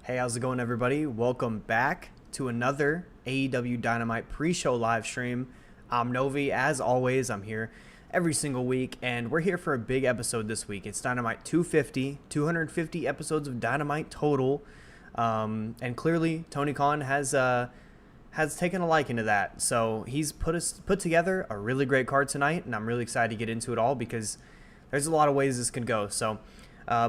Hey, how's it going, everybody? Welcome back to another AEW Dynamite pre-show live stream. I'm Novi. As always, I'm here every single week, and we're here for a big episode this week. It's Dynamite 250 episodes of Dynamite total, and clearly Tony Khan has taken a liking to that. So he's put together a really great card tonight, and I'm really excited to get into it all because there's a lot of ways this could go. So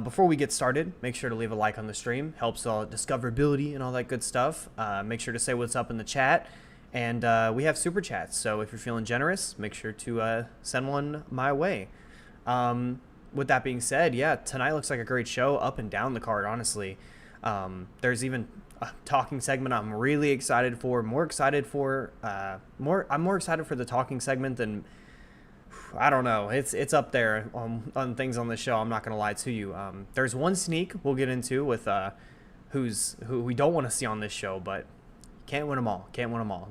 before we get started, make sure to leave a like on the stream. Helps discoverability and all that good stuff. Make sure to say what's up in the chat. And we have super chats, so if you're feeling generous, make sure to send one my way. With that being said, yeah, tonight looks like a great show up and down the card, honestly. There's even a talking segment I'm really excited for. I'm more excited for the talking segment than... I don't know. It's up there on things on the show. I'm not going to lie to you. There's one sneak we'll get into with who we don't want to see on this show, but can't win them all.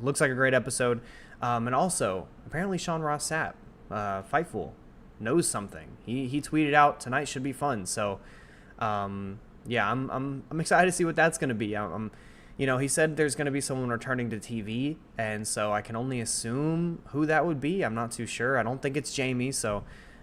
Looks like a great episode. And also, apparently Sean Ross Sapp, Fightful, knows something. He tweeted out tonight should be fun. So, yeah, I'm excited to see what that's going to be. He said there's going to be someone returning to TV, and so I can only assume who that would be. I'm not too sure. I don't think it's Jamie, so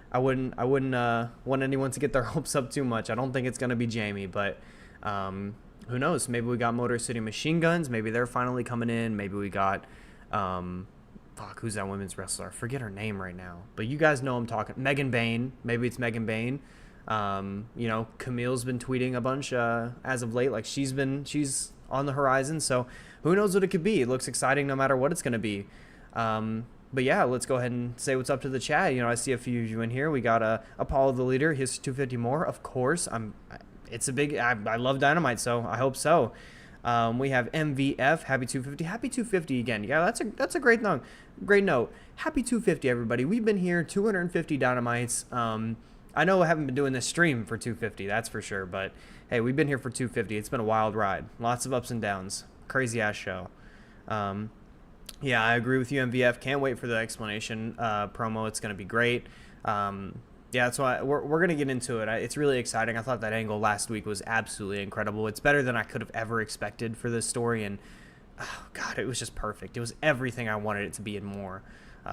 I wouldn't want anyone to get their hopes up too much. I don't think it's going to be Jamie, but who knows? Maybe we got Motor City Machine Guns. Maybe they're finally coming in. Maybe we got who's that women's wrestler? I forget her name right now, but you guys know I'm talking. Megan Bain. Maybe it's Megan Bain. Camille's been tweeting a bunch as of late. Like she's on the horizon, so who knows what it could be. It looks exciting no matter what it's going to be. But yeah, let's go ahead and say what's up to the chat. I see a few of you in here. We got Apollo the Leader. Here's 250 more, of course. I love Dynamite, so I hope so. We have MVF, happy 250. Happy 250 again. Yeah, that's a great note. Happy 250, everybody. We've been here 250 Dynamites. I know I haven't been doing this stream for 250, that's for sure, but hey, we've been here for 250. It's been a wild ride. Lots of ups and downs. Crazy-ass show. Yeah, I agree with you, MVF. Can't wait for the explanation promo. It's going to be great. Yeah, that's why we're going to get into it. It's really exciting. I thought that angle last week was absolutely incredible. It's better than I could have ever expected for this story, and oh, God, it was just perfect. It was everything I wanted it to be and more.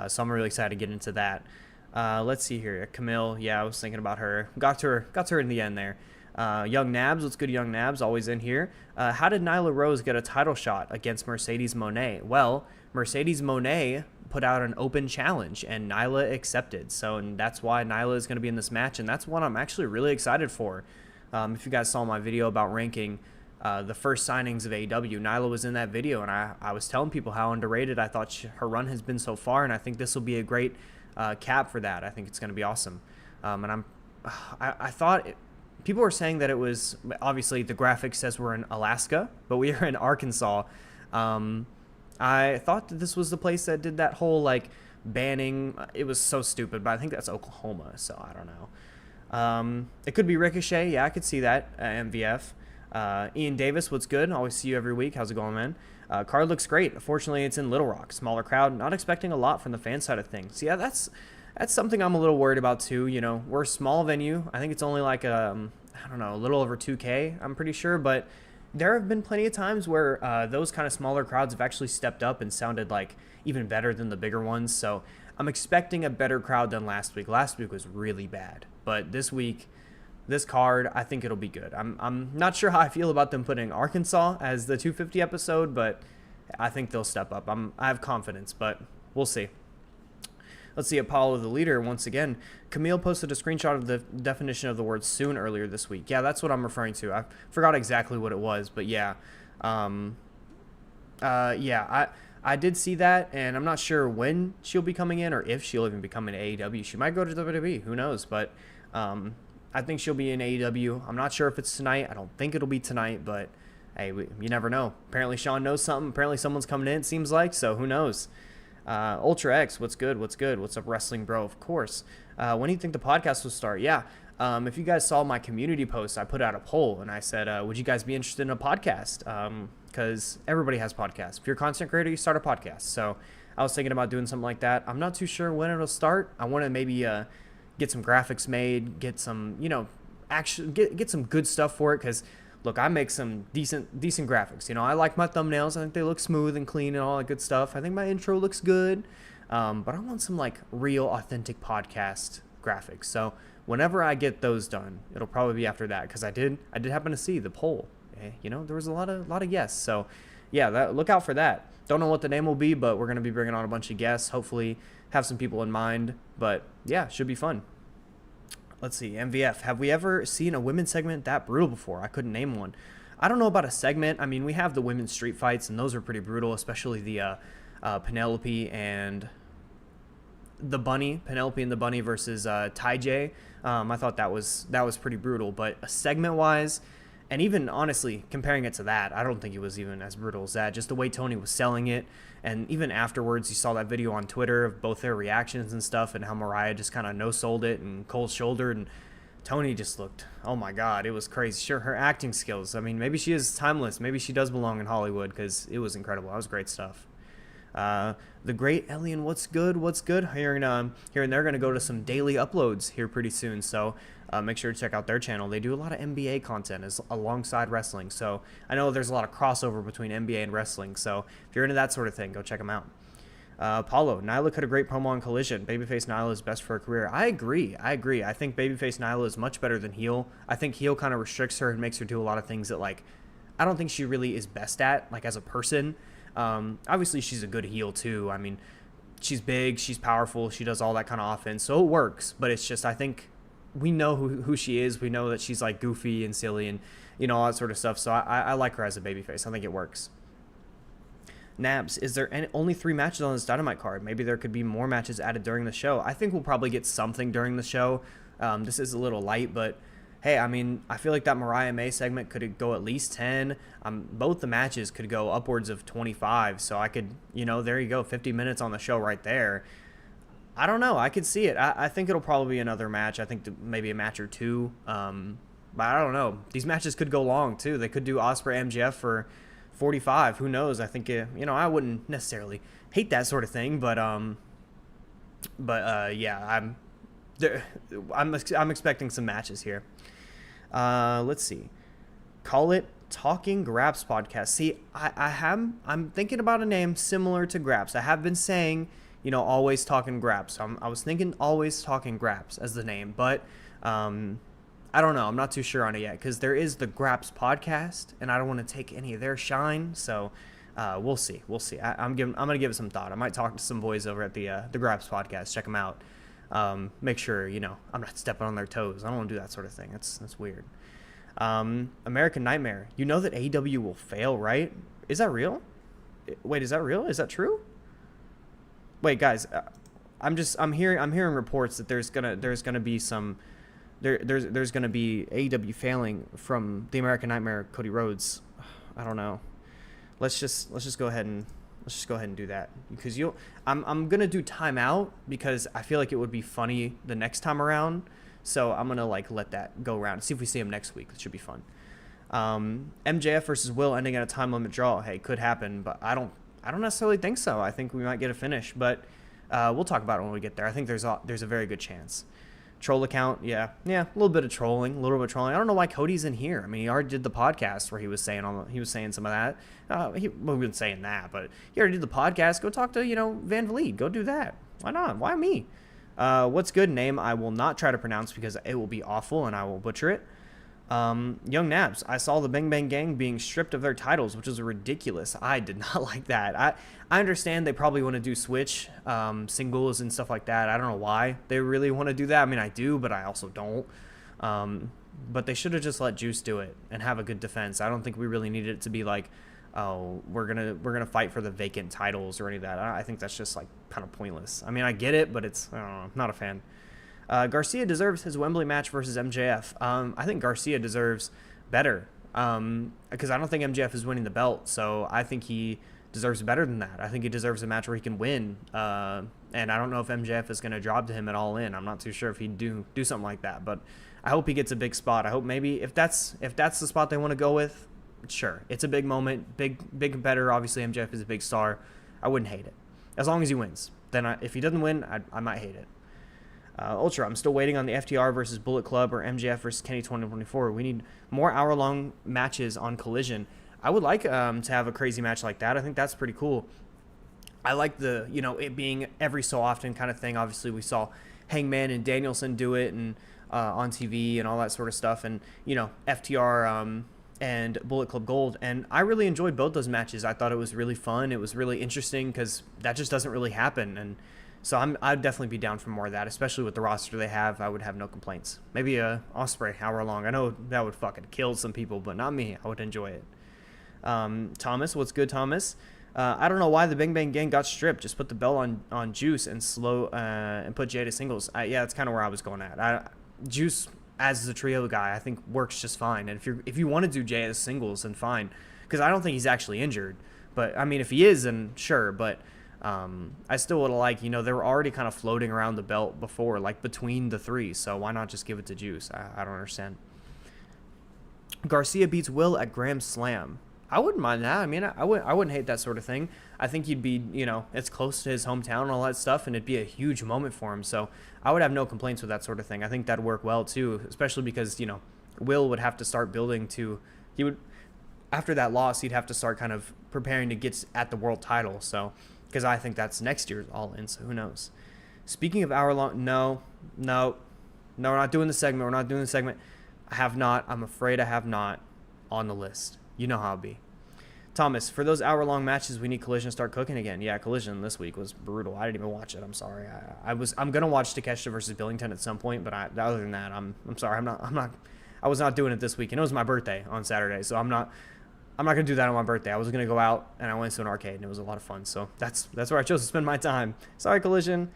So I'm really excited to get into that. Let's see here. Camille, yeah, I was thinking about her. Got to her in the end there. Young Nabs, what's good, Young Nabs? Always in here. How did Nyla Rose get a title shot against Mercedes Moné? Well, Mercedes Moné put out an open challenge, and Nyla accepted. And that's why Nyla is going to be in this match, and that's what I'm actually really excited for. If you guys saw my video about ranking the first signings of AEW, Nyla was in that video, and I was telling people how underrated I thought her run has been so far, and I think this will be a great cap for that. I think it's going to be awesome. And I thought... People were saying that it was, obviously the graphic says we're in Alaska, but we are in Arkansas. I thought that this was the place that did that whole banning. It was so stupid, but I think that's Oklahoma, so I don't know. It could be Ricochet. Yeah, I could see that. MVF. Ian Davis, what's good? Always see you every week. How's it going, man? Card looks great. Fortunately, it's in Little Rock. Smaller crowd. Not expecting a lot from the fan side of things. Yeah, that's something I'm a little worried about too. We're a small venue. I think it's only a little over 2K, I'm pretty sure. But there have been plenty of times where those kind of smaller crowds have actually stepped up and sounded even better than the bigger ones. So I'm expecting a better crowd than last week. Last week was really bad. But this week, this card, I think it'll be good. I'm not sure how I feel about them putting Arkansas as the 250 episode, but I think they'll step up. I have confidence, but we'll see. Let's see, Apollo the Leader, once again. Camille posted a screenshot of the definition of the word soon earlier this week. Yeah, that's what I'm referring to. I forgot exactly what it was, but yeah. Yeah, I did see that, and I'm not sure when she'll be coming in or if she'll even be coming to AEW. She might go to WWE, who knows, but I think she'll be in AEW. I'm not sure if it's tonight. I don't think it'll be tonight, but hey, you never know. Apparently Sean knows something. Apparently someone's coming in, it seems like, so who knows. Ultra X, what's good? What's up, wrestling bro? Of course. When do you think the podcast will start? Yeah. If you guys saw my community post, I put out a poll and I said, would you guys be interested in a podcast? Because everybody has podcasts. If you're a content creator, you start a podcast. So I was thinking about doing something like that. I'm not too sure when it'll start. I want to maybe get some graphics made, get some, actually get some good stuff for it, because look, I make some decent graphics. I like my thumbnails. I think they look smooth and clean and all that good stuff. I think my intro looks good. But I want some like real authentic podcast graphics. So whenever I get those done, it'll probably be after that, because I did happen to see the poll. There was a lot of yes. So yeah, look out for that. Don't know what the name will be, but we're going to be bringing on a bunch of guests. Hopefully have some people in mind. But yeah, should be fun. Let's see. MVF. Have we ever seen a women's segment that brutal before? I couldn't name one. I don't know about a segment. I mean, we have the women's street fights, and those are pretty brutal, especially the Penelope and the Bunny. Penelope and the Bunny versus Ty J. I thought that was pretty brutal. But segment-wise, and even honestly comparing it to that, I don't think it was even as brutal as that. Just the way Tony was selling it, and even afterwards, you saw that video on Twitter of both their reactions and stuff, and how Mariah just kind of no-sold it and cold shouldered, and Tony just looked, oh my God, it was crazy. Sure, her acting skills, I mean, maybe she is timeless. Maybe she does belong in Hollywood, because it was incredible. That was great stuff. The great Elian, what's good? Hearing they're going to go to some daily uploads here pretty soon. So make sure to check out their channel. They do a lot of NBA content alongside wrestling. So I know there's a lot of crossover between NBA and wrestling. So if you're into that sort of thing, go check them out. Paulo, Nyla cut a great promo on Collision. Babyface Nyla is best for her career. I agree. I think Babyface Nyla is much better than heel. I think heel kind of restricts her and makes her do a lot of things that, like, I don't think she really is best at, like, as a person. Obviously she's a good heel too. I mean, she's big, she's powerful, she does all that kind of offense, so it works. But it's just, I think we know who she is. We know that she's like goofy and silly and all that sort of stuff. So I like her as a babyface. I think it works. Nabs, is there only 3 matches on this Dynamite card? Maybe there could be more matches added during the show. I think we'll probably get something during the show. This is a little light, but hey, I mean, I feel like that Mariah May segment could go at least 10. Both the matches could go upwards of 25. So I could, there you go, 50 minutes on the show right there. I don't know. I could see it. I think it'll probably be another match. I think maybe a match or two. But I don't know. These matches could go long, too. They could do Ospreay MJF for 45. Who knows? I think, I wouldn't necessarily hate that sort of thing. But yeah, I'm expecting some matches here. Let's see. Call it Talking Graps Podcast. See, I'm thinking about a name similar to Graps. I have been saying, Always Talking Graps. So I was thinking Always Talking Graps as the name, but I don't know. I'm not too sure on it yet, because there is the Graps Podcast, and I don't want to take any of their shine. So we'll see. I'm gonna give it some thought. I might talk to some boys over at the Graps Podcast. Check them out. Make sure, I'm not stepping on their toes. I don't want to do that sort of thing. That's weird. American Nightmare. You know that AEW will fail, right? Is that real? Wait, is that real? Is that true? Wait, guys, I'm hearing reports that there's gonna be some, there's gonna be AEW failing from the American Nightmare, Cody Rhodes. I don't know. Let's just go ahead and do that, because I'm gonna do timeout, because I feel like it would be funny the next time around. So I'm gonna let that go around. See if we see him next week. It should be fun. MJF versus Will ending in a time limit draw. Hey, could happen, but I don't necessarily think so. I think we might get a finish, but we'll talk about it when we get there. I think there's a very good chance. Troll account, yeah, a little bit of trolling, I don't know why Cody's in here. I mean, he already did the podcast where he was saying some of that. He wasn't saying that, but he already did the podcast. Go talk to Van Vliet. Go do that. Why not? Why me? What's good? Name I will not try to pronounce, because it will be awful and I will butcher it. Young Nabs, I saw the Bang Bang Gang being stripped of their titles, which is ridiculous. I did not like that. I understand they probably want to do switch singles and stuff like that. I don't know why they really want to do that. I mean, I do, but I also don't. But they should have just let Juice do it and have a good defense. I don't think we really needed it to be like, oh, we're gonna fight for the vacant titles or any of that. I think that's just kind of pointless. I mean, I get it, but I don't know, I'm not a fan. Garcia deserves his Wembley match versus MJF. I think Garcia deserves better, because I don't think MJF is winning the belt, so I think he deserves better than that. I think he deserves a match where he can win, and I don't know if MJF is going to drop to him at All In. I'm not too sure if he'd do something like that, but I hope he gets a big spot. I hope maybe if that's the spot they want to go with, sure, it's a big moment, big competitor. Obviously, MJF is a big star. I wouldn't hate it as long as he wins. Then if he doesn't win, I might hate it. Ultra, I'm still waiting on the FTR versus Bullet Club or MJF versus Kenny 2024. We need more hour-long matches on Collision. I would like to have a crazy match like that. I think that's pretty cool. I like the, it being every so often kind of thing. Obviously, we saw Hangman and Danielson do it and on TV and all that sort of stuff. And, FTR and Bullet Club Gold. And I really enjoyed both those matches. I thought it was really fun. It was really interesting because that just doesn't really happen. And so I'd definitely be down for more of that, especially with the roster they have. I would have no complaints. Maybe a Ospreay hour long. I know that would fucking kill some people, but not me. I would enjoy it. Thomas, what's good, Thomas? I don't know why the Bang Bang Gang got stripped. Just put the belt on Juice and and put Jay to singles. Yeah, that's kind of where I was going at. Juice as the trio guy, I think works just fine. And if you want to do Jay as singles, then fine, because I don't think he's actually injured. But I mean, if he is, then sure. But I still would like, they were already kind of floating around the belt before, like between the three. So why not just give it to Juice? I don't understand. Garcia beats Will at Grand Slam. I wouldn't mind that. I mean, I wouldn't hate that sort of thing. I think he'd be, it's close to his hometown and all that stuff, and it'd be a huge moment for him. So I would have no complaints with that sort of thing. I think that'd work well too, especially because, Will would have to start building after that loss, he'd have to start kind of preparing to get at the world title. So, because I think that's next year's All In, so who knows. Speaking of hour-long, no, we're not doing the segment. I have not. I'm afraid I have not on the list. You know how it'll be. Thomas, for those hour-long matches, we need Collision to start cooking again. Yeah, Collision this week was brutal. I didn't even watch it. I'm sorry. I'm gonna watch Takeshita versus Billington at some point, but other than that, I'm sorry. I was not doing it this week, and it was my birthday on Saturday, so I'm not gonna do that on my birthday. I was gonna go out and I went to an arcade, and it was a lot of fun. So that's where I chose to spend my time. Sorry, Collision.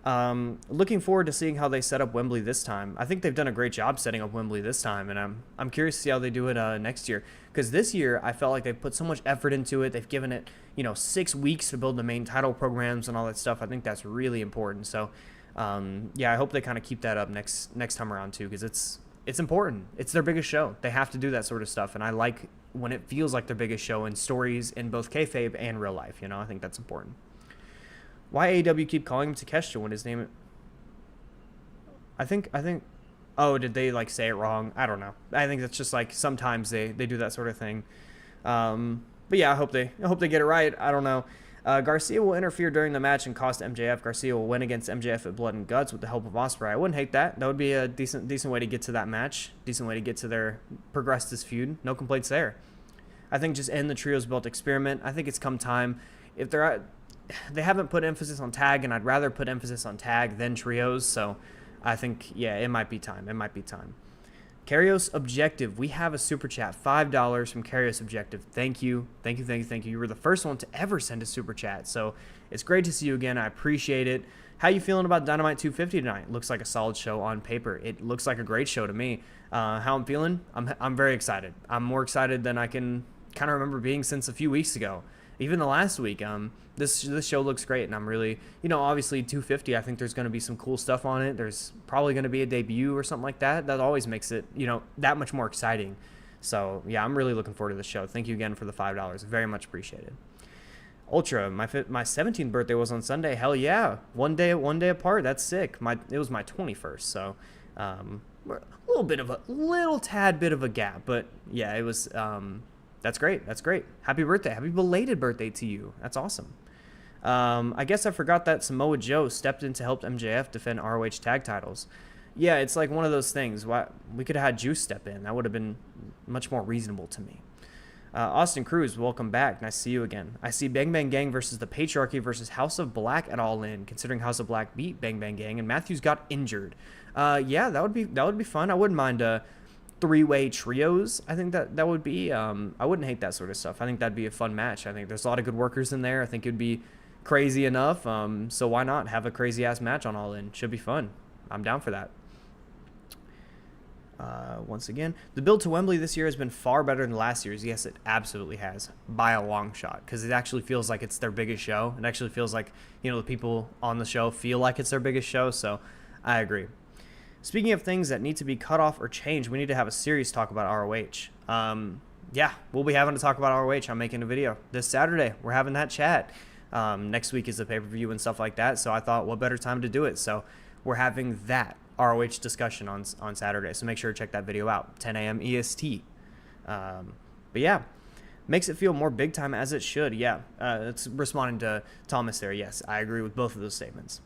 Looking forward to seeing how they set up Wembley this time. I think they've done a great job setting up Wembley this time, and I'm curious to see how they do it next year. Because this year, I felt like they put so much effort into it. They've given it, 6 weeks to build the main title programs and all that stuff. I think that's really important. So, I hope they kind of keep that up next time around too, because it's important. It's their biggest show. They have to do that sort of stuff, and I like when it feels like their biggest show in stories in both kayfabe and real life. I think that's important. Why AEW keep calling him Takeshita when his name? I think. Oh, did they say it wrong? I don't know. I think that's just sometimes they do that sort of thing. But yeah, I hope they get it right. I don't know. Garcia will interfere during the match and cost MJF. Garcia will win against MJF at Blood and Guts with the help of Ospreay. I wouldn't hate that. That would be a decent way to get to that match. Decent way to get to their progress this feud. No complaints there. I think just end the trios belt experiment. I think it's come time. If they haven't put emphasis on tag, and I'd rather put emphasis on tag than trios. So I think, it might be time. Karios Objective. We have a super chat, $5 from Karios Objective. Thank you. You were the first one to ever send a super chat. So it's great to see you again. I appreciate it. How you feeling about Dynamite 250 tonight? Looks like a solid show on paper. It looks like a great show to me. How I'm feeling? I'm very excited. I'm more excited than I can kind of remember being since a few weeks ago. Even the last week, this show looks great, and I'm really, obviously 250, I think there's going to be some cool stuff on it. There's probably going to be a debut or something like that. That always makes it, that much more exciting. So, yeah, I'm really looking forward to the show. Thank you again for the $5. Very much appreciated. Ultra, my 17th birthday was on Sunday. Hell yeah. One day apart. That's sick. It was my 21st, so a little tad bit of a gap, but yeah, it was That's great. Happy birthday. Happy belated birthday to you. That's awesome. I guess I forgot that Samoa Joe stepped in to help MJF defend ROH tag titles. Yeah, it's like one of those things. Why we could have had Juice step in. That would have been much more reasonable to me. Austin Cruz, welcome back. Nice to see you again. I see Bang Bang Gang versus the Patriarchy versus House of Black at All In, considering House of Black beat Bang Bang Gang and Matthews got injured. Yeah, that would be fun. I wouldn't mind three-way trios. I think that would be I wouldn't hate that sort of stuff. I think that'd be a fun match. I think there's a lot of good workers in there. I think it'd be crazy enough, so why not have a crazy ass match on All In? Should be fun. I'm down for that. Once again, the build to Wembley this year has been far better than last year's. Yes, it absolutely has, by a long shot, because it actually feels like it's their biggest show. It actually feels like, the people on the show feel like it's their biggest show, so I agree. Speaking of things that need to be cut off or changed, we need to have a serious talk about ROH. Yeah, we'll be having to talk about ROH. I'm making a video this Saturday. We're having that chat. Next week is the pay-per-view and stuff like that, so I thought, what better time to do it? So we're having that ROH discussion on Saturday. So make sure to check that video out, 10 a.m. EST. But yeah, makes it feel more big time as it should. Yeah, it's responding to Thomas there. Yes, I agree with both of those statements.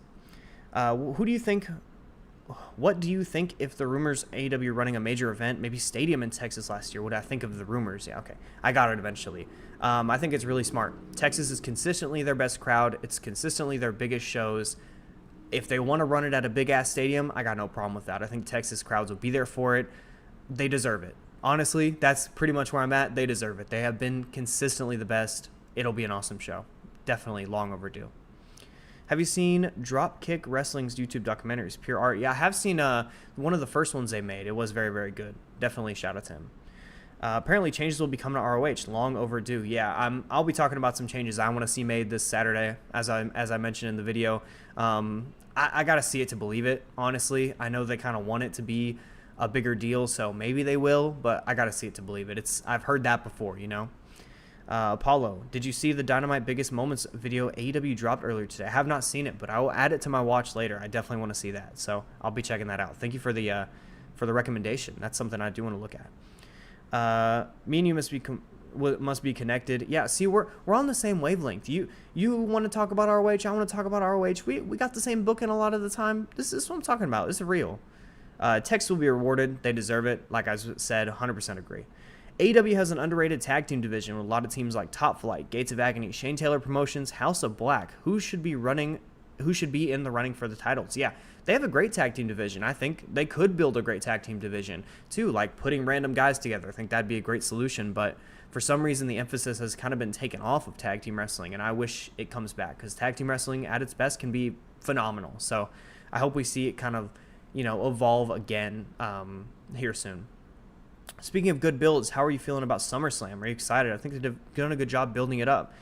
Who do you think? What do you think if the rumors AEW running a major event, maybe Stadium in Texas last year? What do I think of the rumors? Yeah, okay. I got it eventually. I think it's really smart. Texas is consistently their best crowd. It's consistently their biggest shows. If they want to run it at a big-ass stadium, I got no problem with that. I think Texas crowds will be there for it. They deserve it. Honestly, that's pretty much where I'm at. They deserve it. They have been consistently the best. It'll be an awesome show. Definitely long overdue. Have you seen Dropkick Wrestling's YouTube documentaries? Pure art. Yeah, I have seen one of the first ones they made. It was very, very good. Definitely shout out to him. Apparently, changes will be coming to ROH. Long overdue. Yeah, I'll be talking about some changes I want to see made this Saturday, as I mentioned in the video. I got to see it to believe it, honestly. I know they kind of want it to be a bigger deal, so maybe they will, but I got to see it to believe it. I've heard that before, you know. Apollo, did you see the Dynamite Biggest Moments video AEW dropped earlier today? I have not seen it, but I will add it to my watch later. I definitely want to see that, so I'll be checking that out. Thank you for the recommendation. That's something I do want to look at. Me and you must be connected. Yeah, see, we're on the same wavelength. You want to talk about ROH, I want to talk about ROH. We got the same booking a lot of the time. This is what I'm talking about. This is real. Tex will be rewarded. They deserve it. Like I said, 100% agree. AEW has an underrated tag team division with a lot of teams like Top Flight, Gates of Agony, Shane Taylor Promotions, House of Black. Who should be in the running for the titles? Yeah, they have a great tag team division. I think they could build a great tag team division too, like putting random guys together. I think that'd be a great solution, but for some reason the emphasis has kind of been taken off of tag team wrestling, and I wish it comes back because tag team wrestling at its best can be phenomenal. So I hope we see it kind of, evolve again here soon. Speaking of good builds, how are you feeling about SummerSlam? Are you excited? I think they've done a good job building it up.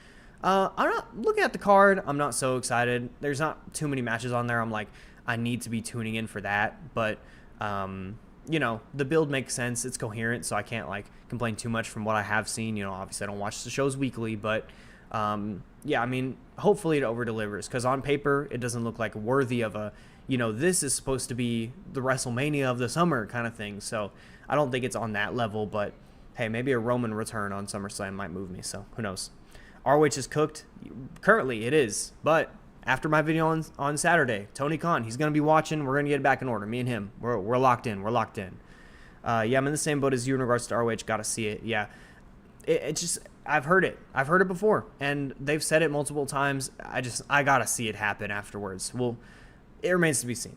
I'm not looking at the card. I'm not so excited. There's not too many matches on there. I'm like, I need to be tuning in for that. But, the build makes sense. It's coherent, so I can't complain too much from what I have seen. Obviously I don't watch the shows weekly, but hopefully it over delivers because on paper it doesn't look like worthy of a, this is supposed to be the WrestleMania of the summer kind of thing. So I don't think it's on that level, but hey, maybe a Roman return on SummerSlam might move me, so who knows. ROH is cooked. Currently, it is, but after my video on Saturday, Tony Khan, he's going to be watching. We're going to get it back in order. Me and him, we're locked in. We're locked in. I'm in the same boat as you in regards to ROH. Got to see it. Yeah, it's just, I've heard it. I've heard it before, and they've said it multiple times. I got to see it happen afterwards. Well, it remains to be seen.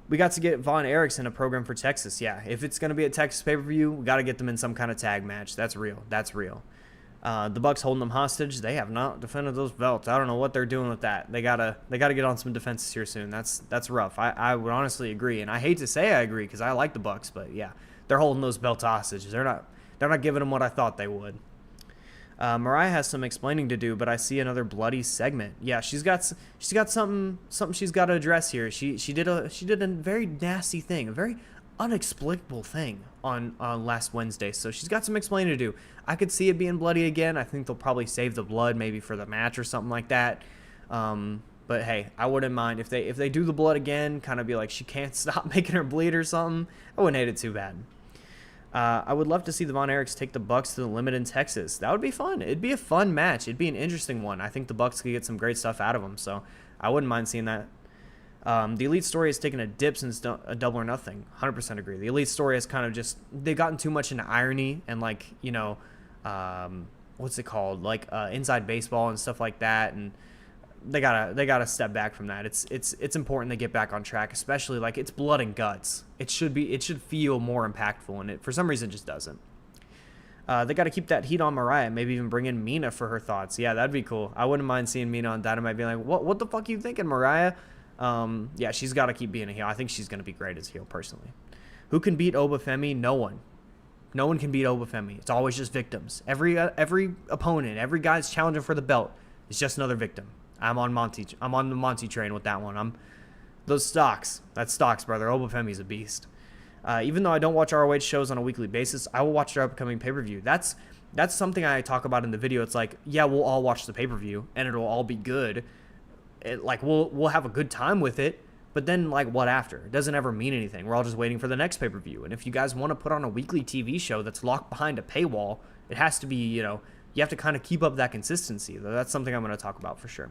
We got to get Von Erichs in a program for Texas. Yeah, if it's going to be a Texas pay-per-view, we got to get them in some kind of tag match. That's real. That's real. The Bucks holding them hostage. They have not defended those belts. I don't know what they're doing with that. They gotta get on some defenses here soon. That's rough. I would honestly agree, and I hate to say I agree because I like the Bucks, but yeah, they're holding those belts hostage. They're not giving them what I thought they would. Mariah has some explaining to do, but I see another bloody segment. Yeah, she's got something she's got to address here. She did a very nasty thing, a very unexplicable thing on last Wednesday. So she's got some explaining to do. I could see it being bloody again. I think they'll probably save the blood maybe for the match or something like that. But hey, I wouldn't mind if they do the blood again, kind of be like she can't stop making her bleed or something. I wouldn't hate it too bad. I would love to see the Von Erichs take the Bucks to the limit in Texas. That would be fun. It'd be a fun match. It'd be an interesting one. I think the Bucks could get some great stuff out of them, so I wouldn't mind seeing that. The Elite story has taken a dip since a Double or Nothing. 100% agree. The Elite story has kind of just, they've gotten too much into irony and what's it called? Inside baseball and stuff like that, and they gotta step back from that. It's important they get back on track, especially it's blood and guts. It should feel more impactful, and it for some reason just doesn't. They got to keep that heat on Mariah. Maybe even bring in Mina for her thoughts. Yeah, that'd be cool. I wouldn't mind seeing Mina on Dynamite being like, what the fuck are you thinking, Mariah? Yeah, she's got to keep being a heel. I think she's gonna be great as a heel personally. Who can beat Obafemi? No one. No one can beat Obafemi. It's always just victims. Every opponent, every guy's challenging for the belt is just another victim. I'm on the Monty train with that one. Those stocks. That's stocks, brother. Obafemi's a beast. Even though I don't watch ROH shows on a weekly basis, I will watch their upcoming pay-per-view. That's something I talk about in the video. It's like, yeah, we'll all watch the pay-per-view and it'll all be good. We'll have a good time with it, But then, like, what after? It doesn't ever mean anything. We're all just waiting for the next pay-per-view. And if you guys want to put on a weekly TV show that's locked behind a paywall, it has to be, you have to kind of keep up that consistency. That's something I'm going to talk about for sure.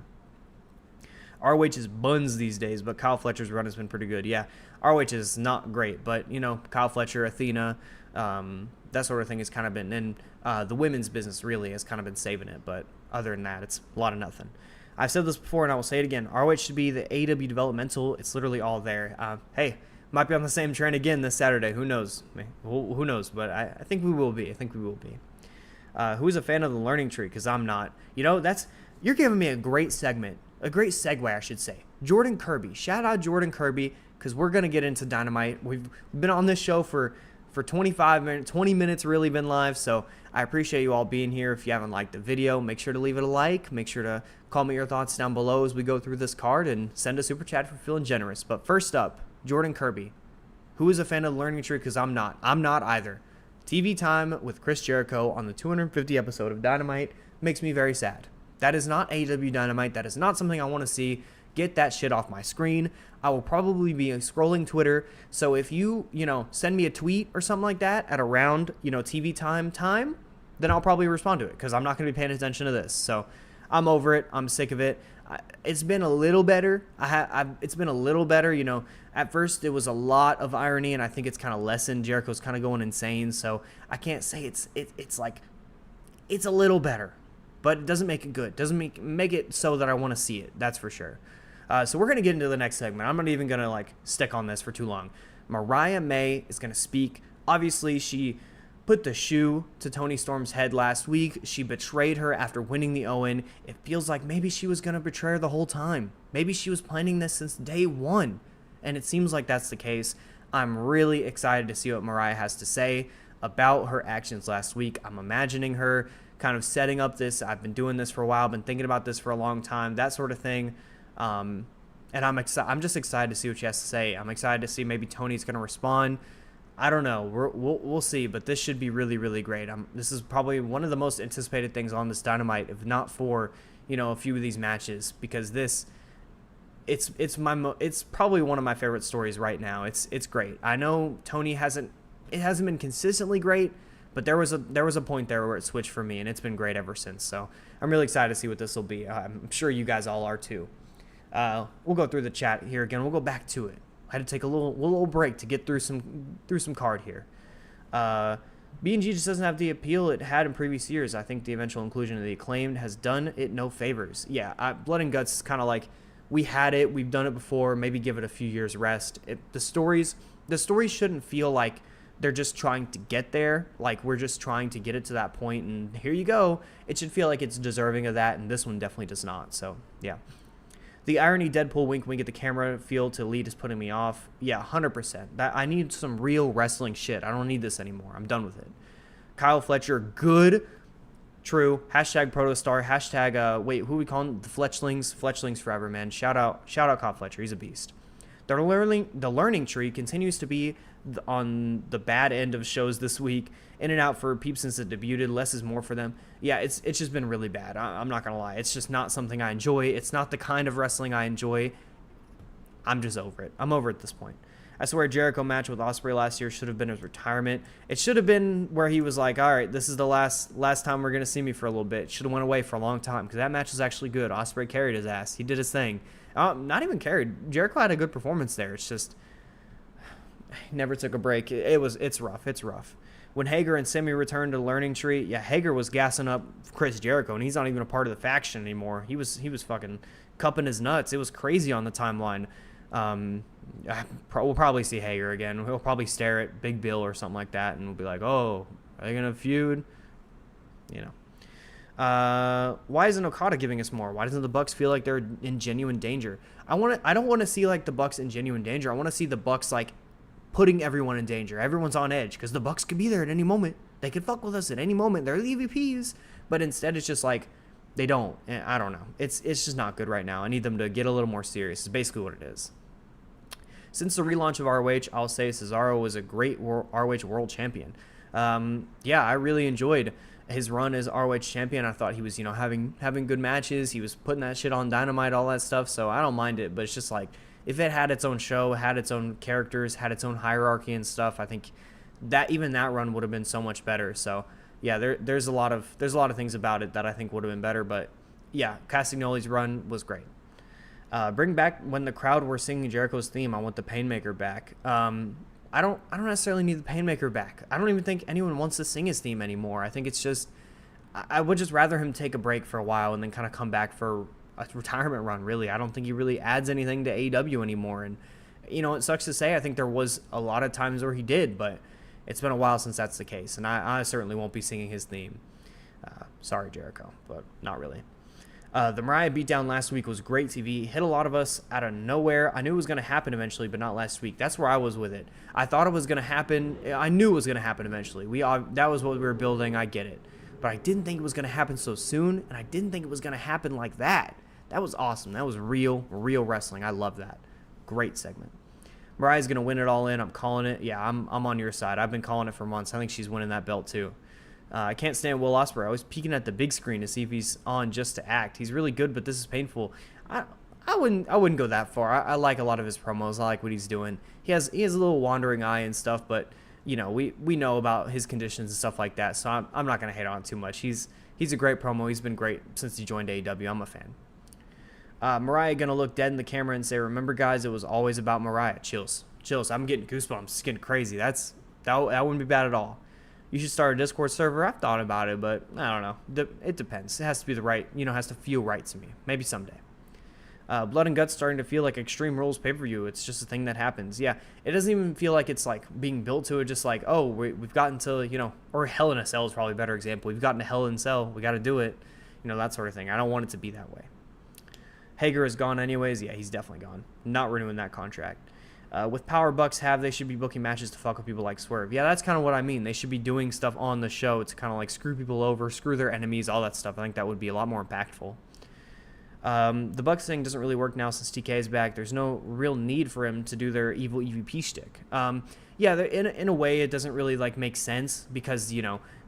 ROH is buns these days, but Kyle Fletcher's run has been pretty good. Yeah, ROH is not great, but, Kyle Fletcher, Athena, that sort of thing has kind of been, and the women's business really has kind of been saving it. But other than that, it's a lot of nothing. I've said this before, and I will say it again. ROH should be the AEW developmental. It's literally all there. Hey, might be on the same train again this Saturday. Who knows? Who knows? But I think we will be. Who's a fan of the learning tree? Because I'm not. You're giving me a great segment. A great segue, I should say. Jordan Kirby. Shout out Jordan Kirby, because we're going to get into Dynamite. We've been on this show for 25 minutes, 20 minutes really been live, so I appreciate you all being here. If you haven't liked the video, make sure to leave it a like. Make sure to comment your thoughts down below as we go through this card, and send a super chat if you're feeling generous. But first up, Jordan Kirby. Who is a fan of the learning tree? Because I'm not. I'm not either. TV time with Chris Jericho on the 250 episode of Dynamite makes me very sad. That is not AEW Dynamite. That is not something I want to see. Get that shit off my screen. I will probably be scrolling Twitter. So if you, send me a tweet or something like that at around, TV time, then I'll probably respond to it, because I'm not going to be paying attention to this. So I'm over it. I'm sick of it. It's been a little better. It's been a little better. At first it was a lot of irony, and I think it's kind of lessened. Jericho's kind of going insane. So I can't say it's like, it's a little better, but it doesn't make it good. Doesn't make it so that I want to see it. That's for sure. So we're going to get into the next segment. I'm not even going to stick on this for too long. Mariah May is going to speak. Obviously, she put the shoe to Toni Storm's head last week. She betrayed her after winning the Owen. It feels like maybe she was going to betray her the whole time. Maybe she was planning this since day one. And it seems like that's the case. I'm really excited to see what Mariah has to say about her actions last week. I'm imagining her kind of setting up this. I've been doing this for a while. I've been thinking about this for a long time. That sort of thing. And I'm just excited to see what she has to say. I'm excited to see maybe Tony's going to respond. I don't know. We'll see, but this should be really, really great. This is probably one of the most anticipated things on this Dynamite, if not for, a few of these matches, because it's probably one of my favorite stories right now. It's great. I know Tony hasn't been consistently great, but there was a point there where it switched for me, and it's been great ever since. So I'm really excited to see what this will be. I'm sure you guys all are too. We'll go through the chat here again. We'll go back to it. I had to take a little break to get through some card here. B&G just doesn't have the appeal it had in previous years. I think the eventual inclusion of the Acclaimed has done it no favors. Yeah, Blood and Guts is kind of like, we had it, we've done it before, maybe give it a few years rest. The stories shouldn't feel like they're just trying to get there, like we're just trying to get it to that point, and here you go. It should feel like it's deserving of that, and this one definitely does not. So, yeah. The irony Deadpool wink at the camera feel to lead is putting me off. Yeah, 100%. I need some real wrestling shit. I don't need this anymore. I'm done with it. Kyle Fletcher, good. True. Hashtag protostar. Hashtag, who we calling? The Fletchlings. Fletchlings forever, man. Shout out Kyle Fletcher. He's a beast. The learning tree continues to be on the bad end of shows this week. In and out for peeps since it debuted. Less is more for them. Yeah, it's just been really bad. I'm not going to lie. It's just not something I enjoy. It's not the kind of wrestling I enjoy. I'm just over it. I'm over it at this point. I swear Jericho match with Ospreay last year should have been his retirement. It should have been where he was like, all right, this is the last time we're going to see me for a little bit. Should have went away for a long time, because that match was actually good. Ospreay carried his ass. He did his thing. Not even carried. Jericho had a good performance there. It's just he never took a break. It's rough. It's rough. When Hager and Simi returned to Learning Tree, yeah, Hager was gassing up Chris Jericho, and he's not even a part of the faction anymore. He was fucking cupping his nuts. It was crazy on the timeline. We'll probably see Hager again. He'll probably stare at Big Bill or something like that, and we'll be like, oh, are they gonna feud? Why isn't Okada giving us more? Why doesn't the Bucks feel like they're in genuine danger? I don't want to see like the Bucks in genuine danger. I want to see the Bucks like putting everyone in danger. Everyone's on edge, because the Bucks could be there at any moment. They could fuck with us at any moment. They're the EVPs, but instead it's just like they don't. I don't know. It's just not good right now. I need them to get a little more serious. It's basically what it is. Since the relaunch of ROH, I'll say Cesaro was a great ROH world champion. Yeah, I really enjoyed his run as ROH champion. I thought he was, having good matches. He was putting that shit on Dynamite, all that stuff. So I don't mind it, but it's just like if it had its own show, had its own characters, had its own hierarchy and stuff, I think that even that run would have been so much better. So yeah, there's a lot of things about it that I think would have been better. But yeah, Castagnoli's run was great. Bring back when the crowd were singing Jericho's theme. I want the Painmaker back. I don't necessarily need the Painmaker back. I don't even think anyone wants to sing his theme anymore. I think it's just, I would just rather him take a break for a while and then kind of come back for a retirement run, really. I don't think he really adds anything to AEW anymore. And, it sucks to say. I think there was a lot of times where he did, but it's been a while since that's the case. And I certainly won't be singing his theme. Sorry, Jericho, but not really. The Mariah beatdown last week was great TV. Hit a lot of us out of nowhere. I knew it was going to happen eventually, but not last week. That's where I was with it. I thought it was going to happen. I knew it was going to happen eventually. That was what we were building. I get it. But I didn't think it was going to happen so soon, and I didn't think it was going to happen like that. That was awesome. That was real wrestling. I love that. Great segment. Mariah's going to win it all in. I'm calling it. Yeah, I'm on your side. I've been calling it for months. I think she's winning that belt too. I can't stand Will Ospreay. I was peeking at the big screen to see if he's on just to act. He's really good, but this is painful. I wouldn't go that far. I like a lot of his promos. I like what he's doing. He has a little wandering eye and stuff, but we know about his conditions and stuff like that. So I'm not gonna hate on him too much. He's a great promo. He's been great since he joined AEW. I'm a fan. Mariah gonna look dead in the camera and say, "Remember, guys, it was always about Mariah." Chills. I'm getting goosebumps. It's getting crazy. That wouldn't be bad at all. You should start a Discord server. I've thought about it, but I don't know. It depends. It has to be the right, has to feel right to me. Maybe someday. Blood and Guts starting to feel like Extreme Rules pay-per-view. It's just a thing that happens. Yeah, it doesn't even feel like it's like being built to it. Just like, oh, we've gotten to, or Hell in a Cell is probably a better example. We've gotten to Hell in a Cell. We got to do it. That sort of thing. I don't want it to be that way. Hager is gone anyways. Yeah, he's definitely gone. Not renewing that contract. With Power Bucks they should be booking matches to fuck with people like Swerve. Yeah, that's kind of what I mean. They should be doing stuff on the show to kind of like screw people over, screw their enemies, all that stuff. I think that would be a lot more impactful. The Bucks thing doesn't really work now since TK is back. There's no real need for him to do their evil EVP shtick. Yeah, in a way it doesn't really like make sense because,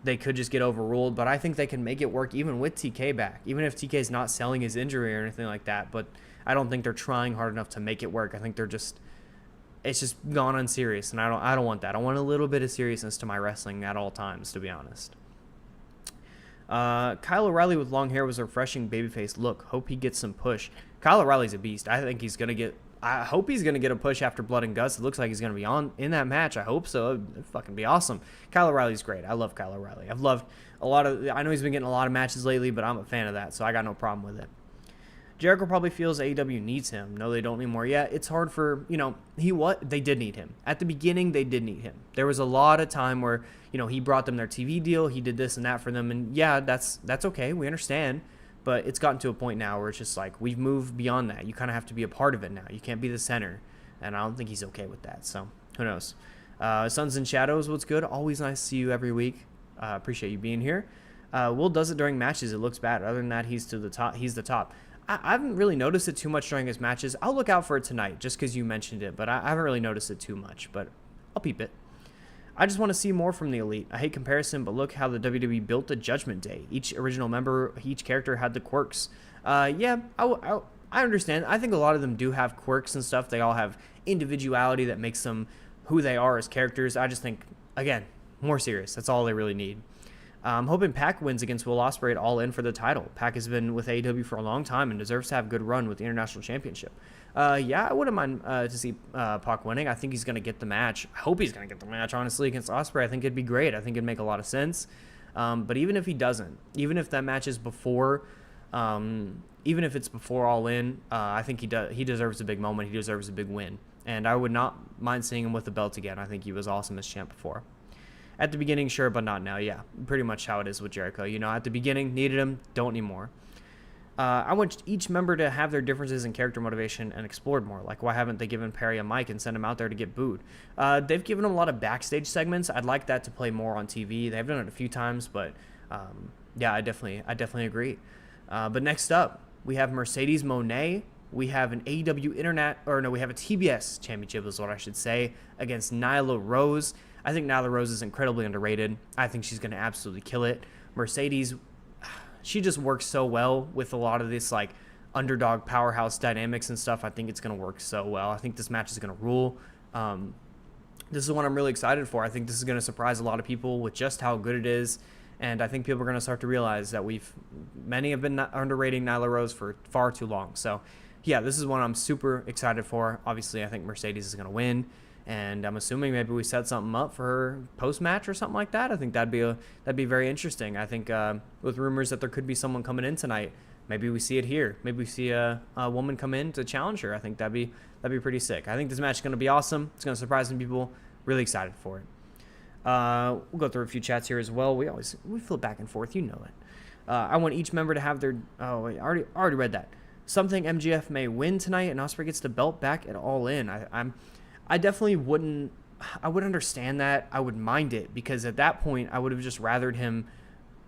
they could just get overruled, but I think they can make it work even with TK back, even if TK is not selling his injury or anything like that. But I don't think they're trying hard enough to make it work. I think it's just gone unserious, and I don't want that. I want a little bit of seriousness to my wrestling at all times, to be honest. Kyle O'Reilly with long hair was a refreshing babyface look. Hope he gets some push. Kyle O'Reilly's a beast. I hope he's gonna get a push after Blood and Guts. It looks like he's gonna be on in that match. I hope so. It'd fucking be awesome. Kyle O'Reilly's great. I love Kyle O'Reilly. I've loved I know he's been getting a lot of matches lately, but I'm a fan of that, so I got no problem with it. Jericho probably feels AEW needs him. No, they don't anymore. Yeah, it's hard for, they did need him. At the beginning, they did need him. There was a lot of time where, he brought them their TV deal. He did this and that for them. And yeah, that's okay. We understand. But it's gotten to a point now where it's just like, we've moved beyond that. You kind of have to be a part of it now. You can't be the center. And I don't think he's okay with that. So who knows? Suns and Shadows, what's good? Always nice to see you every week. Appreciate you being here. Will does it during matches. It looks bad. Other than that, he's the top. I haven't really noticed it too much during his matches. I'll look out for it tonight just because you mentioned it, but I haven't really noticed it too much, but I'll peep it. I just want to see more from the Elite. I hate comparison, but look how the WWE built the Judgment Day. Each original member, each character had the quirks. Yeah, I understand. I think a lot of them do have quirks and stuff. They all have individuality that makes them who they are as characters. I just think, again, more serious. That's all they really need. I'm hoping Pac wins against Will Ospreay at All In for the title. Pac has been with AEW for a long time and deserves to have a good run with the International Championship. Yeah, I wouldn't mind to see Pac winning. I think he's going to get the match. I hope he's going to get the match, honestly, against Ospreay. I think it'd be great. I think it'd make a lot of sense. But even if he doesn't, even if that match is before, even if it's before All In, I think he deserves a big moment. He deserves a big win. And I would not mind seeing him with the belt again. I think he was awesome as champ before. At the beginning, sure, but not now. Yeah, pretty much how it is with Jericho. At the beginning, needed him, don't need more. I want each member to have their differences in character motivation and explored more. Like, why haven't they given Perry a mic and sent him out there to get booed? They've given him a lot of backstage segments. I'd like that to play more on TV. They've done it a few times, but yeah, I definitely agree. But next up, we have Mercedes Moné. We have an AEW we have a TBS championship is what I should say, against Nyla Rose. I think Nyla Rose is incredibly underrated. I think she's going to absolutely kill it. Mercedes, she just works so well with a lot of this like underdog powerhouse dynamics and stuff. I think it's going to work so well. I think this match is going to rule. This is what I'm really excited for. I think this is going to surprise a lot of people with just how good it is. And I think people are going to start to realize that many have been underrating Nyla Rose for far too long. So, yeah, this is one I'm super excited for. Obviously, I think Mercedes is going to win, and I'm assuming maybe we set something up for her post-match or something like that. I think that'd be very interesting. I think with rumors that there could be someone coming in tonight, maybe we see it here. Maybe we see a woman come in to challenge her. I think that'd be pretty sick. I think this match is going to be awesome. It's going to surprise some people. Really excited for it. We'll go through a few chats here as well. We flip back and forth. You know it. I want each member to have their... Oh, wait, I already read that. Something MJF may win tonight and Ospreay gets the belt back at All In. I definitely wouldn't... I would understand that. I would mind it because at that point, I would have just rathered him,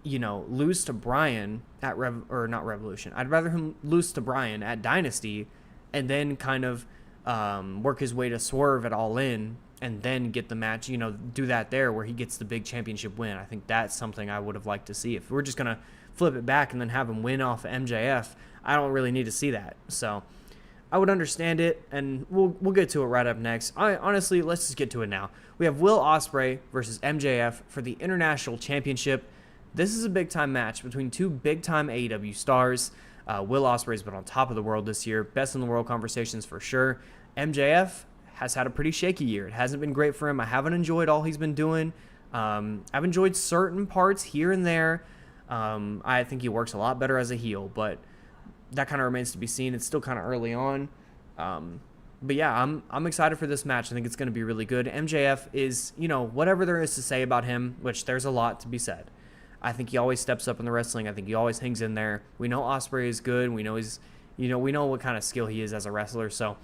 lose to Bryan at not Revolution. I'd rather him lose to Bryan at Dynasty and then kind of work his way to Swerve at All In and then get the match, do that there where he gets the big championship win. I think that's something I would have liked to see. If we're just going to flip it back and then have him win off of MJF, I don't really need to see that. So I would understand it, and we'll get to it right up next. Honestly, let's just get to it now. We have Will Ospreay versus MJF for the International Championship. This is a big-time match between two big-time AEW stars. Will Ospreay's been on top of the world this year. Best in the world conversations for sure. MJF has had a pretty shaky year. It hasn't been great for him. I haven't enjoyed all he's been doing. I've enjoyed certain parts here and there. I think he works a lot better as a heel, but that kind of remains to be seen. It's still kind of early on. But yeah, I'm excited for this match. I think it's going to be really good. MJF is, whatever there is to say about him, which there's a lot to be said. I think he always steps up in the wrestling. I think he always hangs in there. We know Ospreay is good. We know we know what kind of skill he is as a wrestler. So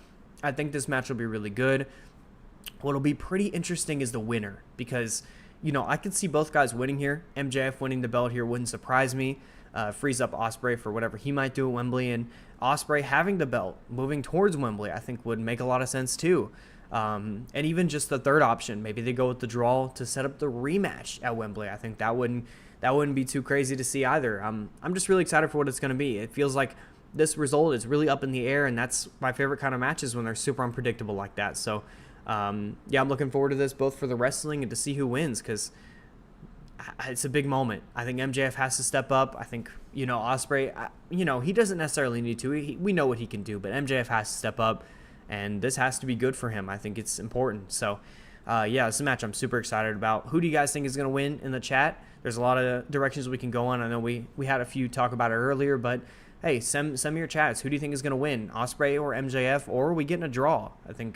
I think this match will be really good. What'll be pretty interesting is the winner because, I could see both guys winning here. MJF winning the belt here wouldn't surprise me. Frees up Ospreay for whatever he might do at Wembley, and Ospreay having the belt moving towards Wembley I think would make a lot of sense too. And even just the third option, maybe they go with the draw to set up the rematch at Wembley. I think that wouldn't be too crazy to see either. I'm just really excited for what it's going to be. It feels like this result is really up in the air, and that's my favorite kind of matches when they're super unpredictable like that. So I'm looking forward to this both for the wrestling and to see who wins because it's a big moment. I think MJF has to step up. I think, Ospreay, he doesn't necessarily need to. We know what he can do, but MJF has to step up, and this has to be good for him. I think it's important. So, it's a match I'm super excited about. Who do you guys think is going to win in the chat? There's a lot of directions we can go on. I know we had a few talk about it earlier, but hey, send me your chats. Who do you think is going to win, Ospreay or MJF, or are we getting a draw? I think